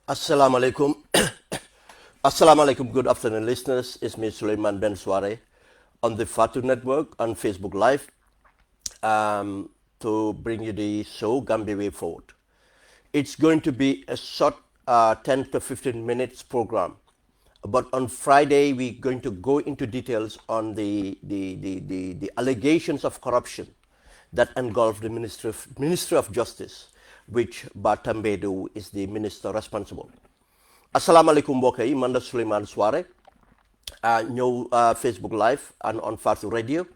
Assalamu alaikum. Assalamu alaikum. Good afternoon, listeners. It's me, Sulayman Ben Suwareh, on the Fatu Network on Facebook Live to bring you the show Gambia Way Forward. It's going to be a short 10 to 15 minutes program. But on Friday, we're going to go into details on the allegations of corruption that engulf the Ministry of Justice, which Batambedu is the minister responsible. Assalamu alaikum mbokk yi, man la Sulayman Suwareh ñëw Facebook Live and on Fatu Radio.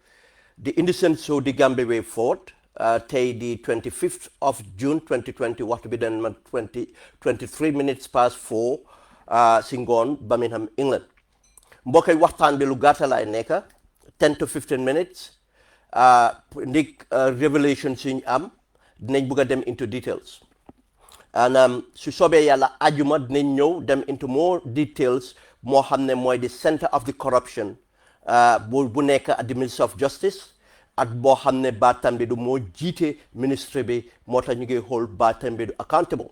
The indecent show the Gambia Way Forward tey the 25th of June 2020 waxtu bi den man 23 minutes past 4 si ngoon Birmingham, England. Mbokk yi waxtaan bi lu gàtta lay nekk 10 to 15 minutes ndik révélation suñ am dinañ bëgg a dem into details and su soobee yàlla ajuma dinañ ñëw dem into more details moo xam ne mooy the center of the corruption bu nekk at the Ministry of Justice at boo xam ne Batambedu moo jiite ministry bi moo tax ñu ngi hold Batambedu accountable.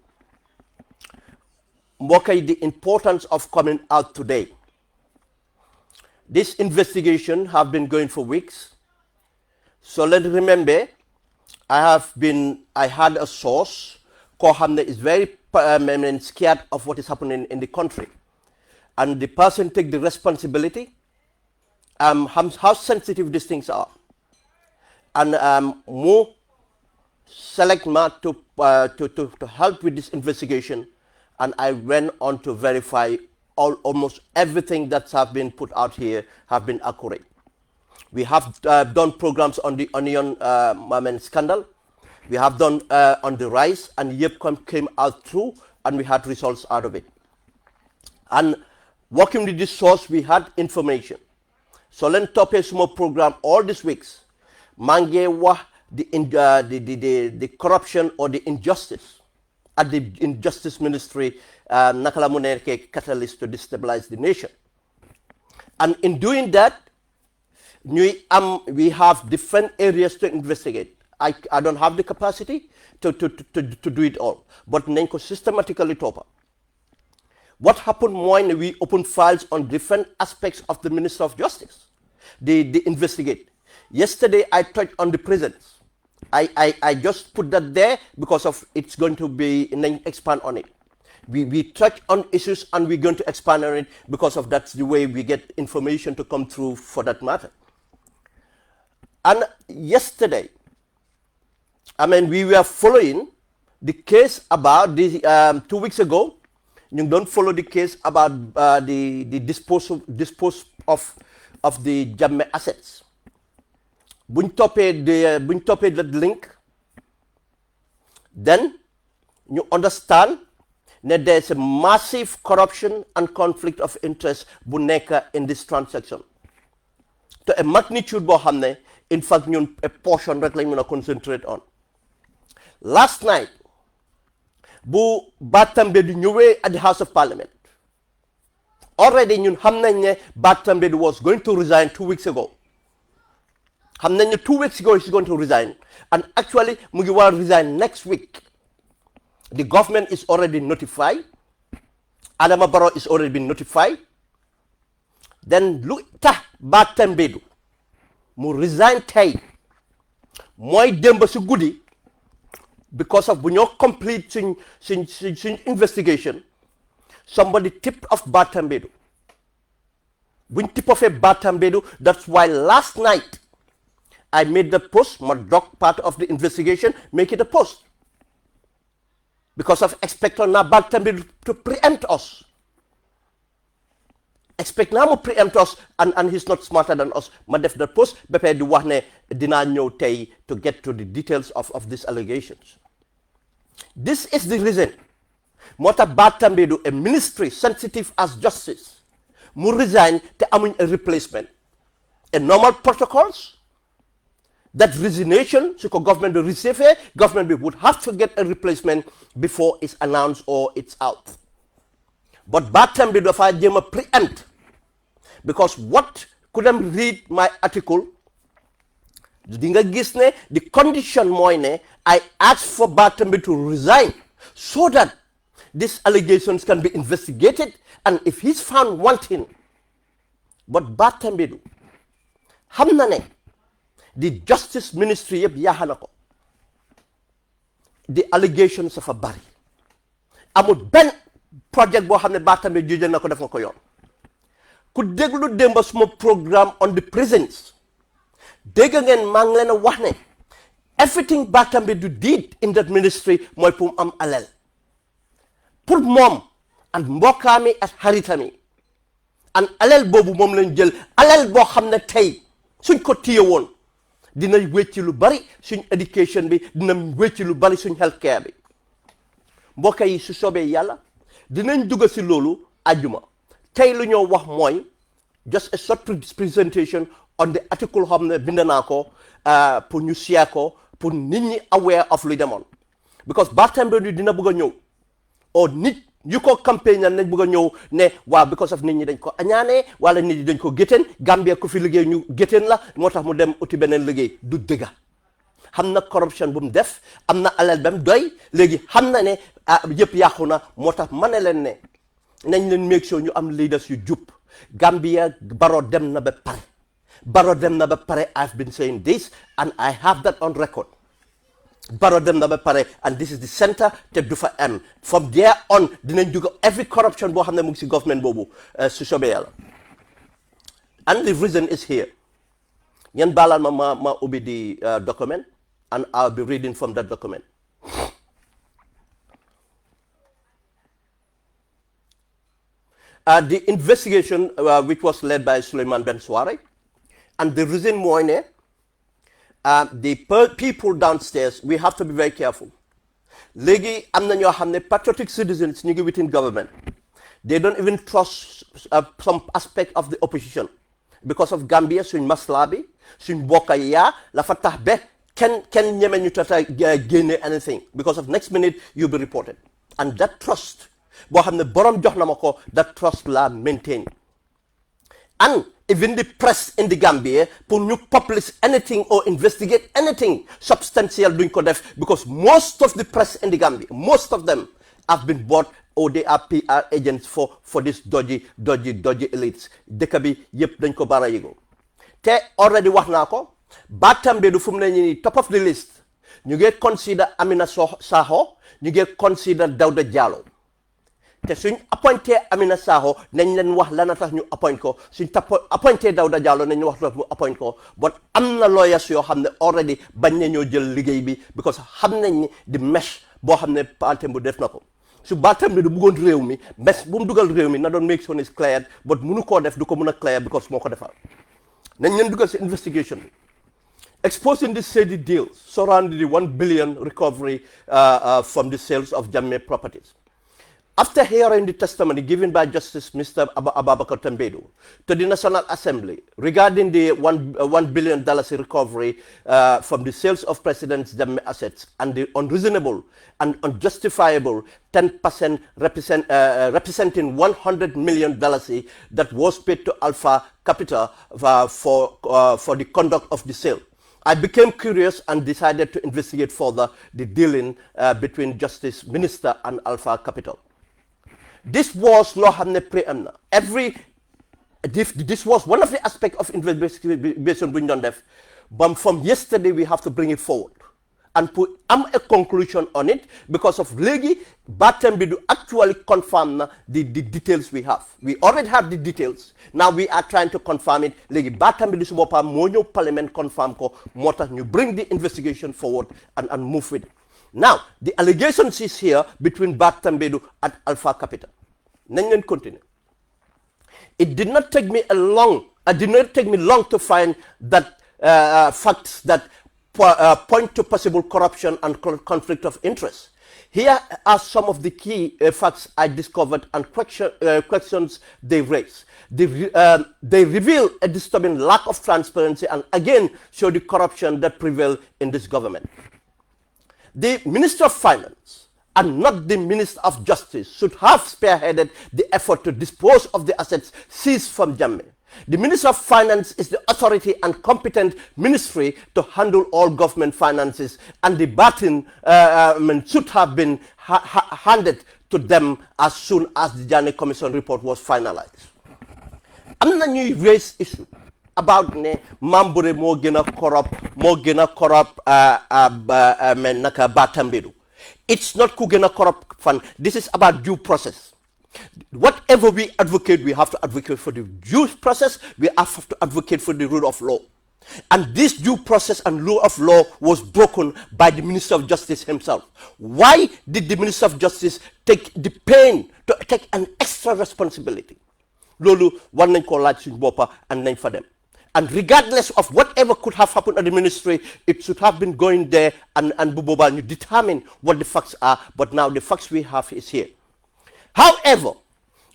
Mbokk yi, the importance of coming out today. This investigation have been going for weeks. So let's remember, I had a source koo xam ne is very scared of what is happening in the country. And the person take the responsibility, how sensitive these things are. And more select me to help with this investigation. And I went on to verify almost everything that have been put out here have been accurate. We have done programs on the onion scandal. We have done on the rice, and YEP came out through, and we had results out of it. And working with this source, we had information. So let's top a small program all these weeks. Mangewa the corruption or the injustice at the Injustice Ministry, nakala mu nekk catalyst to destabilize the nation. And in doing that, we have different areas to investigate. I don't have the capacity to do it all, but nañ ko systematically toppa. What happened when we open files on different aspects of the Minister of Justice? They investigate. Yesterday I touched on the prisons. I just put that there because of it's going to be expand on it. We touch on issues and we're going to expand on it because of that's the way we get information to come through for that matter. And yesterday, we were following the case about the 2 weeks ago. You don't follow the case about the dispose of the Jammeh assets. Buñ toppee that link, then you understand that there's a massive corruption and conflict of interest bu nekk in this transaction. To a magnitude boo xam ne, in fact, a portion rek lañ mën a concentrate on. Last night, bu Batambedu ñëwee at the House of Parliament, already ñun xam nañ ne Batambedu was going to resign 2 weeks ago. Xam nañ ne 2 weeks ago he's going to resign, and actually mu ngi war resign next week. The government is already notified. Adama Barrow is already been notified. Then lu tax Batambedu mu resign tey mooy démb si guddi because of bu ñoo complete suñ investigation, somebody tipped off Batambedu. Buñ tip offee Batambedu, that's why last night I made the post, my dog part of the investigation, make it a post. Because of expecting now Batambedu to preempt us. expect naa mu preempt us and he's not smarter than us ma def that post ba pare di wax ne dinaa ñëw tey to get to the details of these allegations. This is the reason moo tax Batambedu, a ministry sensitive as justice, mu resign te amuñ a replacement. A normal protocols, that resignation, so government will receive it, government would have to get a replacement before it's announced or it's out. But Batambedu, if I preempt, because what couldn't read my article, the condition moine, I asked for Batambedu to resign so that these allegations can be investigated and if he's found wanting. But Batambedu, hamnane, the justice ministry yeb yahanako, the allegations of a bari. Amul ben project bo xamne Batambedu jëjël nako def nako yoon. Ku déglu demba suma programme on the prisons. Dégg ngeen maa ngi leen a wax ne everything Batambedu did in that ministry mooy pour am alal. Pour moom ak mbokkaami ak xaritami an alal boobu moom lañ jël alal boo xam ne tey suñ ko téye woon dina wécci lu bari suñ éducation bi dina wécci lu bari suñ healthcare bi mbokka yi su soobee yàlla dinañ dugg si loolu àjjuma tey lu ñoo wax mooy just a short presentation on the article xam ne bind naa ko pour ñu share ko pour nit ñi aware of lu demoon because Batambedu dina bëgg a ñëw o nit yu ko campagne nañ bëgg a ñëw ne waaw because of nit ñi dañ ko añaane wala nit ñi dañ ko gétteen Gambia ku fi liggéey ñu gétteen la moo tax mu dem uti beneen liggéey du dëgga xam na corruption bu mu def am na alal ba mu doy léegi xam na ne yëpp yàqu na moo tax ma ne leen ne nañ leen make sure ñu am leaders yu jub Gambia Barrow dem na ba pare Barrow dem na ba pare I've been saying this and I have that on record. Barrow dem na ba pare and this is the center te du fa am from there on dinañ dugg every corruption boo xam ne mu ngi si government boobu su soobee yàlla and the reason is here ngeen baalal ma ubbi di document and I'll be reading from that document. The investigation which was led by Sulayman Suwareh and the reason mooy ne the people downstairs, we have to be very careful. Legi amna ñoo xamne patriotic citizens ñu ngi within government. They don't even trust some aspect of the opposition because of Gambia suñ masla bi suñ bokka ya la fa tax be ken ñeme ñu tata génne anything because of next minute you'll be reported and that trust boo xam ne borom jox na ma ko that trust la maintain and even the press in the Gambia pour ñu publish anything or investigate anything substantial duñ ko def because most of the press in the Gambia most of them have been bought or they are PR agents for this dodgy elites dëkk bi yëpp dañ ko bara yëgo te already wax naa ko Batambedu fu mu ne nii top of the list ñu ngi consider Amina Saho ñu ngi consider Dawda Jallow te suñ appointé Amina Saho nañ leen wax lana tax ñu appoint ko suñ appointé Dawda Jallow nañ wax tax mu appoint ko but am na lawyers yoo xam ne already bañ na ñoo jël liggéey bi because xam nañ ni di mesh boo xam ne Batambedu def na ko su Batambedu bëggoon réew mi mesh bu mu dugal réew mi na doon make sure is cleared but mënu koo def du ko mën a clear because moo ko defal nañ leen dugal si investigation bi exposing the shady deals surrounding the 1 billion recovery from the sales of Jammeh properties. After hearing the testimony given by Justice Mr. Ababakar Tambedu to the National Assembly regarding the $1 billion recovery from the sales of President Jammeh assets and the unreasonable and unjustifiable 10% representing $100 million that was paid to Alpha Capital for the conduct of the sale, I became curious and decided to investigate further the dealing between Justice Minister and Alpha Capital. This was loo xam ne préem na this was one of the aspects of investigation bu ñu doon def but from yesterday we have to bring it forward and put a conclusion on it because of léegi Batambedu actually confirm na the details we have. We already have the details. Now we are trying to confirm it. Léegi Batambedu su boppam moo ñëw parliament confirm ko moo tax ñu bring the investigation forward and move with it. Now, the allegations is here between Batambedu and Alpha Capital. Nañ leen continue. It did not take me long to find that facts that point to possible corruption and conflict of interest. Here are some of the key facts I discovered and questions they raise. They reveal a disturbing lack of transparency and again show the corruption that prevails in this government. The Minister of Finance and not the Minister of Justice should have spearheaded the effort to dispose of the assets seized from Jammeh. The Minister of Finance is the authority and competent ministry to handle all government finances, and the baton should have been handed to them as soon as the Jammeh Commission report was finalized. Am na ñuy raise issue about ne Mambure moo gën a corrupt naka Batambedu. It's not ku gën a corrupt fan. This is about due process. Whatever we advocate, we have to advocate for the due process. We have to advocate for the rule of law. And this due process and rule of law was broken by the Minister of Justice himself. Why did the Minister of Justice take the pain to take an extra responsibility? Lolu one nañ ko laaj suñ boppa and nañ fa dem. And regardless of whatever could have happened at the ministry, it should have been going there and Buboba, you determine what the facts are. But now the facts we have is here. However,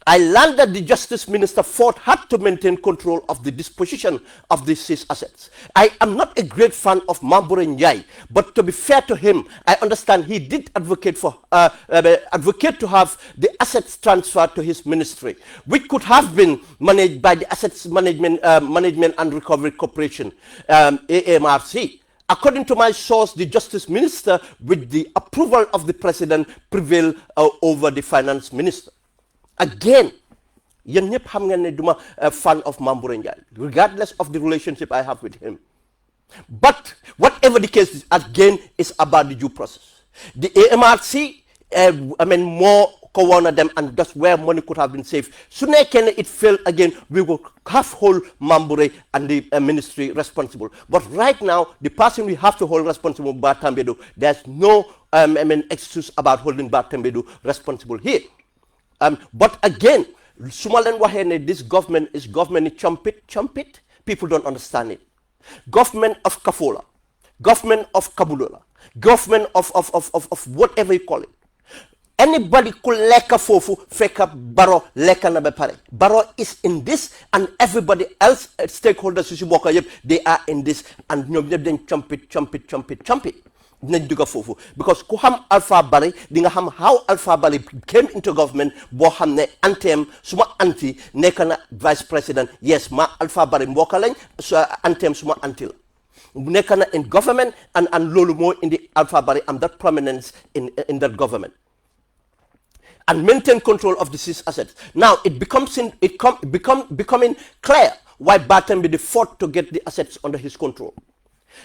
I learned that the Justice Minister Ford had to maintain control of the disposition of these seized assets. I am not a great fan of Mambure Njai, but to be fair to him, I understand he did advocate to have the assets transferred to his ministry, which could have been managed by the Assets Management and Recovery Corporation, AMRC. According to my source, the Justice Minister, with the approval of the President, prevailed over the Finance Minister. Again, yéen ñëpp xam ngeen ne duma fan of Mambure Njie, regardless of the relationship I have with him. But whatever the case is, again, is about the due process. The AMRC, more co-owner them, and that's where money could have been saved. Soon it failed again, we will have hold Mambure and the ministry responsible. But right now, the person we have to hold responsible, Batambedu, there's no excuse about holding Batambedu responsible here. But again, Sumalen Wahene, this government is government chumpit. People don't understand it. Government of Kafola, government of Kabulola, government of whatever you call it. Anybody could leka fofu feka Baro leka na bepare. Baro is in this, and everybody else stakeholders they are in this, and then chump it. Because ku xam Alpha Barry di nga xam how Alpha Barry came into government boo xam ne antem suma anti nekk na vice president. Yes, ma Alpha Barry mbokka lañ antem suma anti la nekk na in government, and loolu moo indi Alpha Barry am that prominence in that government and maintain control of the seized assets. Now it becoming clear why Batambi fought to get the assets under his control.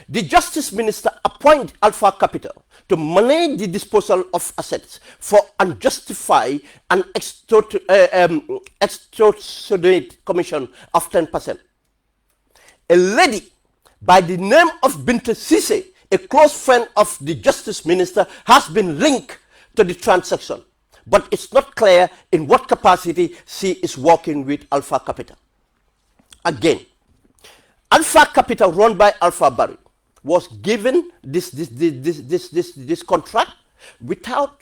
The Justice Minister appointed Alpha Capital to manage the disposal of assets for unjustified and extortionate commission of 10%. A lady by the name of Binta Sise, a close friend of the Justice Minister, has been linked to the transaction, but it's not clear in what capacity she is working with Alpha Capital. Again, Alpha Capital, run by Alpha Barry, was given this contract without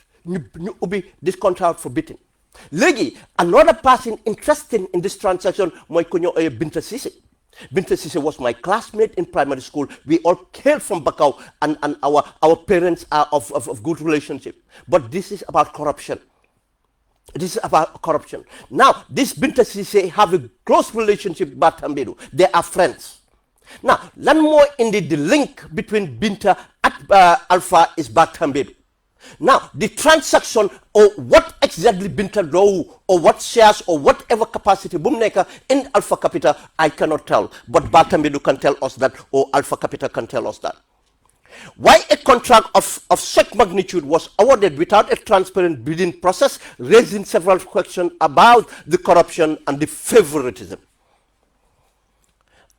this contract forbidden. Legi, another person interested in this transaction, Binta Sise. Binta Sise was my classmate in primary school. We all came from Bakau, and our parents are of good relationship. But this is about corruption. This is about corruption. Now, this Binta Sise have a close relationship with Batambedu. They are friends. Now, learn more in the link between Binta and Alpha is Batambedu. Now, the transaction or what exactly Binta do or what shares or whatever capacity Bumneka in Alpha Capital, I cannot tell. But Batambedu can tell us that, or Alpha Capital can tell us that. Why a contract of such magnitude was awarded without a transparent bidding process, raising several questions about the corruption and the favoritism.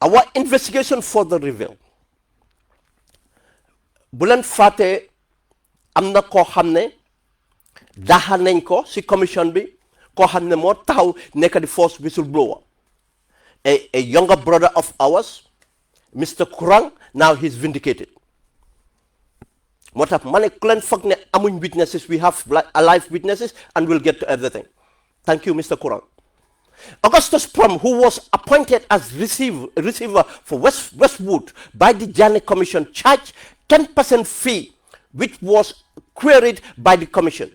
Our investigation further revealed Bulan Fate amna ko xamne daha nañ ko ci commission bi ko xamne mo taxaw nek di force whistleblower a younger brother of ours, Mr. Kurang, now he's vindicated. What up, man? Amuñ witnesses, we have alive witnesses, and we'll get to everything. Thank you, Mr. Kurang. Augustus Prom, who was appointed as receiver for Westwood by the Janney Commission, charged 10% fee, which was queried by the Commission.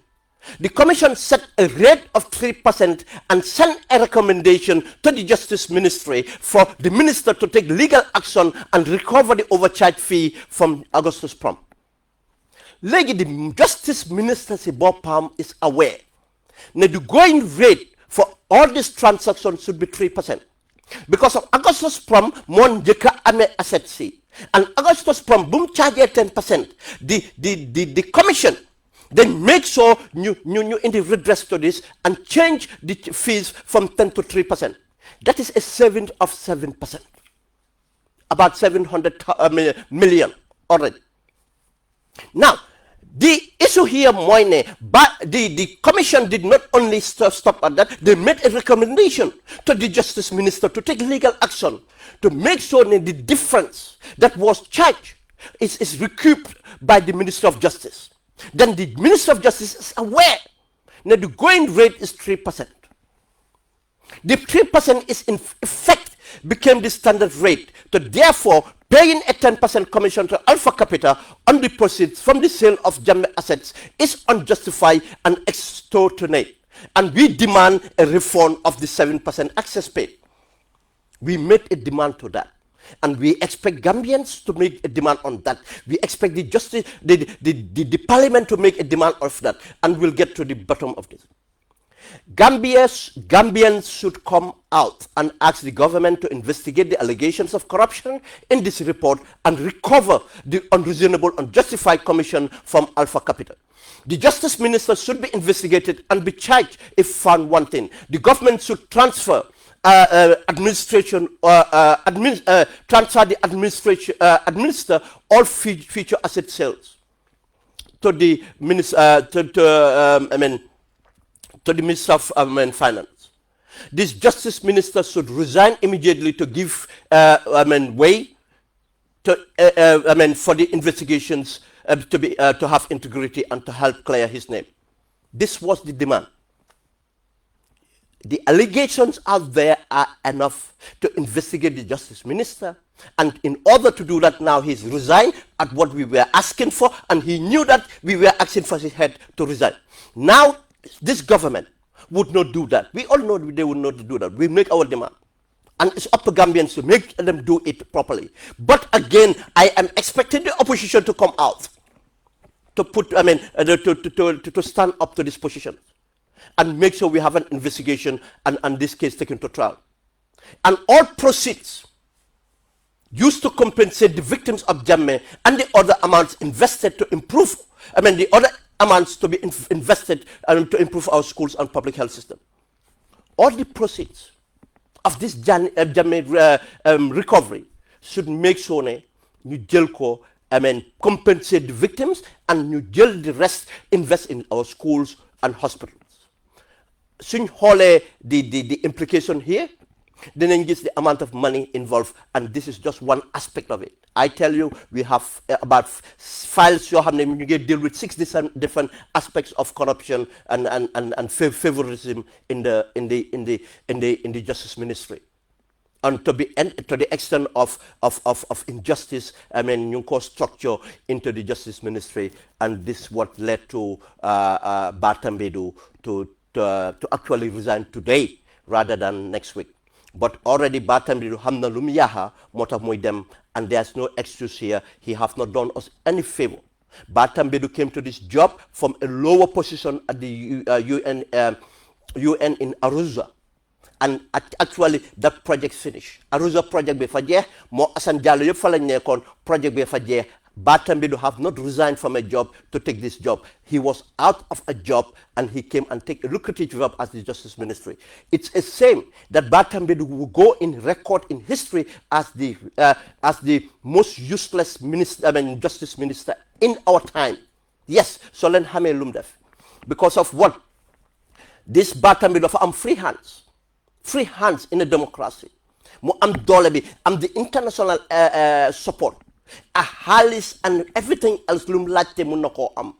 The Commission set a rate of 3% and sent a recommendation to the Justice Ministry for the Minister to take legal action and recover the overcharge fee from Augustus Prom. The Justice Minister Sibopam is aware that the going rate for all these transactions should be 3%. Because of Augustus Prom, mon jeka ame asset see. And Augustus Prom, boom charge 10%. The Commission then make sure you in the redress to this and change the fees from 10 to 3%. That is a saving of 7%. About 700 million already. Now, the issue here, Moine, but the Commission did not only stop at that, they made a recommendation to the Justice Minister to take legal action to make sure that the difference that was charged is recouped by the Minister of Justice. Then the Minister of Justice is aware that the going rate is 3%. The 3% is in effect became the standard rate. So therefore, paying a 10% commission to Alpha Capital on the proceeds from the sale of Jammeh assets is unjustified and extortionate. And we demand a refund of the 7% access paid. We made a demand to that. And we expect Gambians to make a demand on that. We expect the justice, the parliament to make a demand of that. And we'll get to the bottom of this. Gambians should come out and ask the government to investigate the allegations of corruption in this report and recover the unreasonable, unjustified commission from Alpha Capital. The Justice Minister should be investigated and be charged if found wanting. The government should transfer administer all future asset sales to the minister, to the Minister of Finance. This Justice Minister should resign immediately to give way to for the investigations to have integrity and to help clear his name. This was the demand. The allegations out there are enough to investigate the Justice Minister, and in order to do that now he's resigned at what we were asking for, and he knew that we were asking for his head to resign. Now this government would not do that. We all know they would not do that. We make our demand. And it's up to Gambians to make them do it properly. But again, I am expecting the opposition to come out to put, to stand up to this position and make sure we have an investigation and this case taken to trial. And all proceeds used to compensate the victims of Jammeh and the other amounts invested to improve, the other amounts to be invested to improve our schools and public health system. All the proceeds of this Jammeh recovery should make sure you jël ko, compensate the victims, and you jël the rest invest in our schools and hospitals. Suñ xoolee the implication here, dinañ gis the amount of money involved, and this is just one aspect of it. I tell you, we have about files you deal with 6 different aspects of corruption and favoritism in the Justice Ministry, and to the extent of injustice. You call structure into the Justice Ministry, and this is what led to Batambedu to actually resign today rather than next week. But already Batambedu hamna lumiyaha mota moidem, and there's no excuse here. He have not done us any favor. Batambedu came to this job from a lower position at the UN in Arusha, and actually that project finished. Arusha project be faje mo Asan Jallow yep fa lañ nekkon project be faje. Batambedu have not resigned from a job to take this job. He was out of a job and he came and take a lucrative job as the Justice Ministry. It's a shame that Batambedu will go in record in history as the most useless Justice Minister in our time. Yes, so len xamé lum def. Because of what? This Batambedu dafa am free hands in a democracy. mu am doole bi am the international support a xaalis and everything else lu mu laajte mun na koo am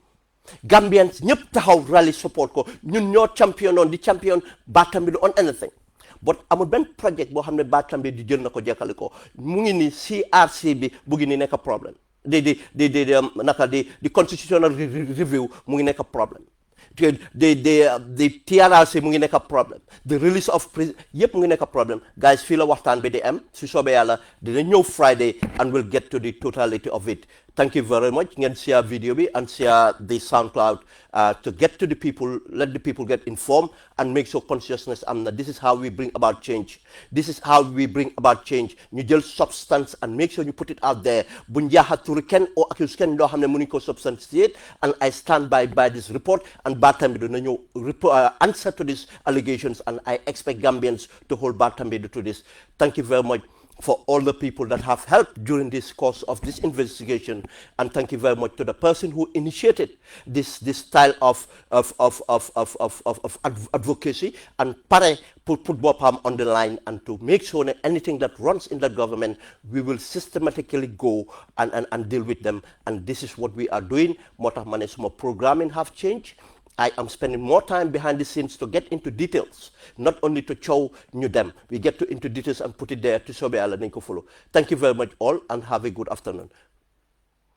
Gambians ñëpp taxaw rally support ko ñun ñoo champion on di champion Batambi on anything but amul benn project boo xam ne Batambi di jël na ko jekkali ko mu ngi ni CRC bi bu ngi ni nekk problème di constitutional review mu ngi nekk problème the TRRC mu ngi nekk problème the release of yëpp mu ngi nekk problème guys fii la waxtaan bi di am su soobee yàlla dina ñëw Friday and we'll get to the totality of it. Thank you very much. Ngeen share video bi and share the SoundCloud to get to the people, let the people get informed and make sure consciousness am na this is how we bring about change. This is how we bring about change. ñu jël substance and make sure you put it out there. buñ jaaxaturi kenn or accuse kenn loo xam ne mënuñ ko substantiate and I stand by this report and Batambi dina ñëw answer to these allegations and I expect Gambians to hold Batambi to this. Thank you very much for all the people that have helped during this course of this investigation, and thank you very much to the person who initiated this style of advocacy and pare put Bopam on the line and to make sure that anything that runs in the government we will systematically go and deal with them, and this is what we are doing. Moo tax ma ne suma programming have changed. I am spending more time behind the scenes to get into details, not only to show you them. We get into details and put it there to show nañ ko follow. Thank you very much all and have a good afternoon.